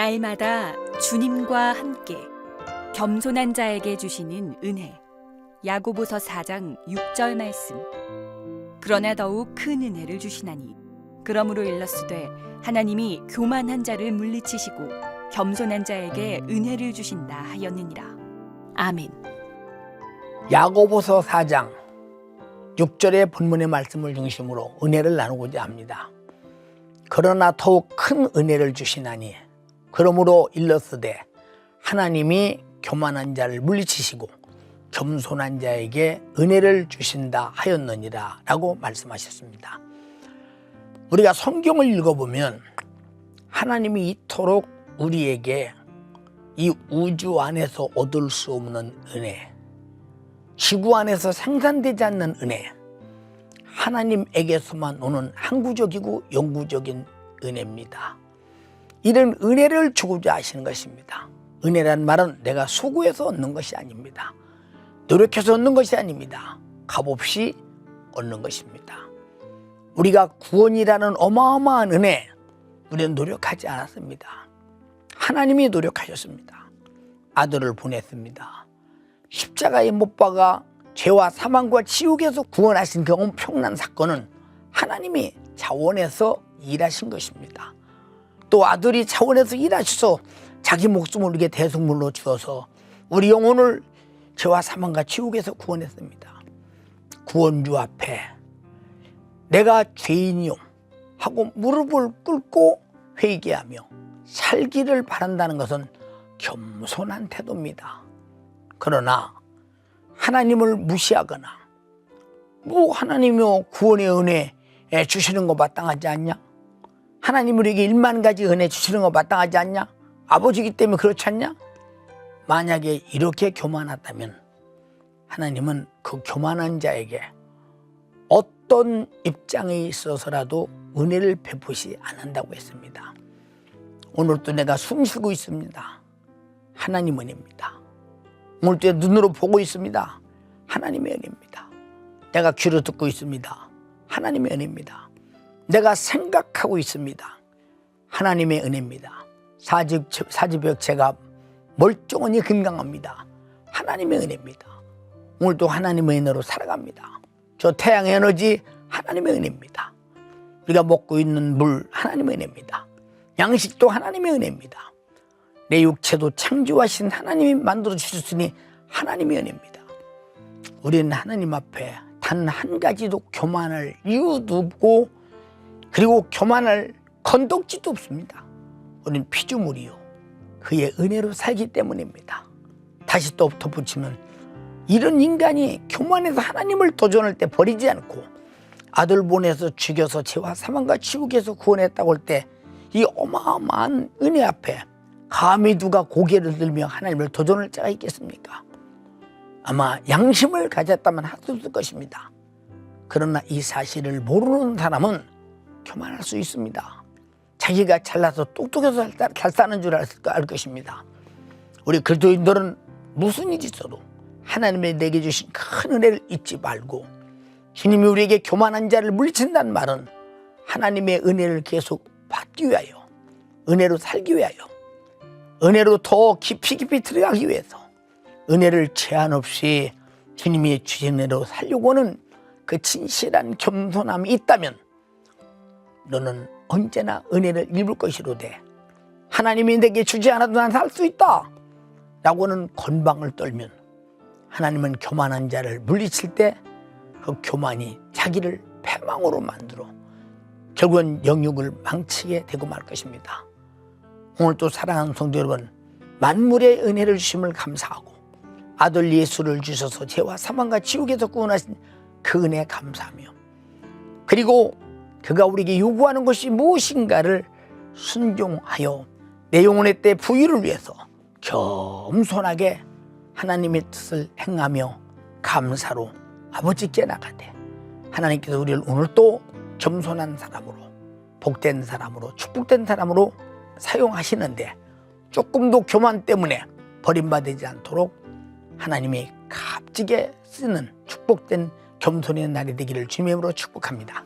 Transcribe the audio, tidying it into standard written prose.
날마다 주님과 함께 겸손한 자에게 주시는 은혜. 야고보서 4장 6절 말씀. 그러나 더욱 큰 은혜를 주시나니 그러므로 일렀으되 하나님이 교만한 자를 물리치시고 겸손한 자에게 은혜를 주신다 하였느니라. 아멘. 야고보서 4장 6절의 본문의 말씀을 중심으로 은혜를 나누고자 합니다. 그러나 더욱 큰 은혜를 주시나니 그러므로 일렀으되 하나님이 교만한 자를 물리치시고 겸손한 자에게 은혜를 주신다 하였느니라 라고 말씀하셨습니다. 우리가 성경을 읽어보면 하나님이 이토록 우리에게 이 우주 안에서 얻을 수 없는 은혜, 지구 안에서 생산되지 않는 은혜, 하나님에게서만 오는 항구적이고 영구적인 은혜입니다. 이런 은혜를 주고자 하시는 것입니다. 은혜란 말은 내가 수고해서 얻는 것이 아닙니다. 노력해서 얻는 것이 아닙니다. 값없이 얻는 것입니다. 우리가 구원이라는 어마어마한 은혜, 우리는 노력하지 않았습니다. 하나님이 노력하셨습니다. 아들을 보냈습니다. 십자가에 못 박아 죄와 사망과 지옥에서 구원하신 그 엄청난 사건은 하나님이 자원해서 일하신 것입니다. 또 아들이 자원해서 일하셔서 자기 목숨을 우리에게 대속물로 주어서 우리 영혼을 죄와 사망과 지옥에서 구원했습니다. 구원주 앞에 내가 죄인이요 하고 무릎을 꿇고 회개하며 살기를 바란다는 것은 겸손한 태도입니다. 그러나 하나님을 무시하거나 하나님이 구원의 은혜 주시는 거 마땅하지 않냐? 하나님 우리에게 1만 가지 은혜 주시는 거 마땅하지 않냐? 아버지이기 때문에 그렇지 않냐? 만약에 이렇게 교만하다면 하나님은 그 교만한 자에게 어떤 입장에 있어서라도 은혜를 베푸지 않는다고 했습니다. 오늘도 내가 숨 쉬고 있습니다. 하나님 은혜입니다. 오늘도 눈으로 보고 있습니다. 하나님의 은혜입니다. 내가 귀로 듣고 있습니다. 하나님의 은혜입니다. 내가 생각하고 있습니다. 하나님의 은혜입니다. 사지벽 제가 멀쩡하니 건강합니다. 하나님의 은혜입니다. 오늘도 하나님의 은혜로 살아갑니다. 저 태양의 에너지 하나님의 은혜입니다. 우리가 먹고 있는 물 하나님의 은혜입니다. 양식도 하나님의 은혜입니다. 내 육체도 창조하신 하나님이 만들어 주셨으니 하나님의 은혜입니다. 우리는 하나님 앞에 단 한 가지도 교만할 이유도 없고 그리고 교만할 건덕지도 없습니다. 우리는 피조물이요 그의 은혜로 살기 때문입니다. 다시 또 덧붙이면 이런 인간이 교만해서 하나님을 도전할 때 버리지 않고 아들 보내서 죽여서 죄와 사망과 지옥에서 구원했다고 할 때 이 어마어마한 은혜 앞에 감히 누가 고개를 들며 하나님을 도전할 자가 있겠습니까? 아마 양심을 가졌다면 할 수 없을 것입니다. 그러나 이 사실을 모르는 사람은 교만할 수 있습니다. 자기가 잘나서 똑똑해서 잘 사는 줄 알 것입니다. 우리 그리스도인들은 무슨 일이 있어도 하나님의 내게 주신 큰 은혜를 잊지 말고 주님이 우리에게 교만한 자를 물리친다는 말은 하나님의 은혜를 계속 받기 위하여 은혜로 살기 위하여 은혜로 더 깊이 들어가기 위해서 은혜를 제한 없이 주님이 주신 은혜로 살려고 하는 그 진실한 겸손함이 있다면 너는 언제나 은혜를 입을 것이로되 하나님이 내게 주지 않아도 난 살 수 있다 라고는 건방을 떨면 하나님은 교만한 자를 물리칠 때 그 교만이 자기를 패망으로 만들어 결국은 영육을 망치게 되고 말 것입니다. 오늘 또 사랑하는 성도 여러분, 만물의 은혜를 주심을 감사하고 아들 예수를 주셔서 죄와 사망과 지옥에서 구원하신 그 은혜에 감사하며 그리고 그가 우리에게 요구하는 것이 무엇인가를 순종하여 내 영혼의 때 부유를 위해서 겸손하게 하나님의 뜻을 행하며 감사로 아버지께 나가되 하나님께서 우리를 오늘 또 겸손한 사람으로 복된 사람으로 축복된 사람으로 사용하시는데 조금도 교만 때문에 버림받지 않도록 하나님이 값지게 쓰는 축복된 겸손의 날이 되기를 주님으로 축복합니다.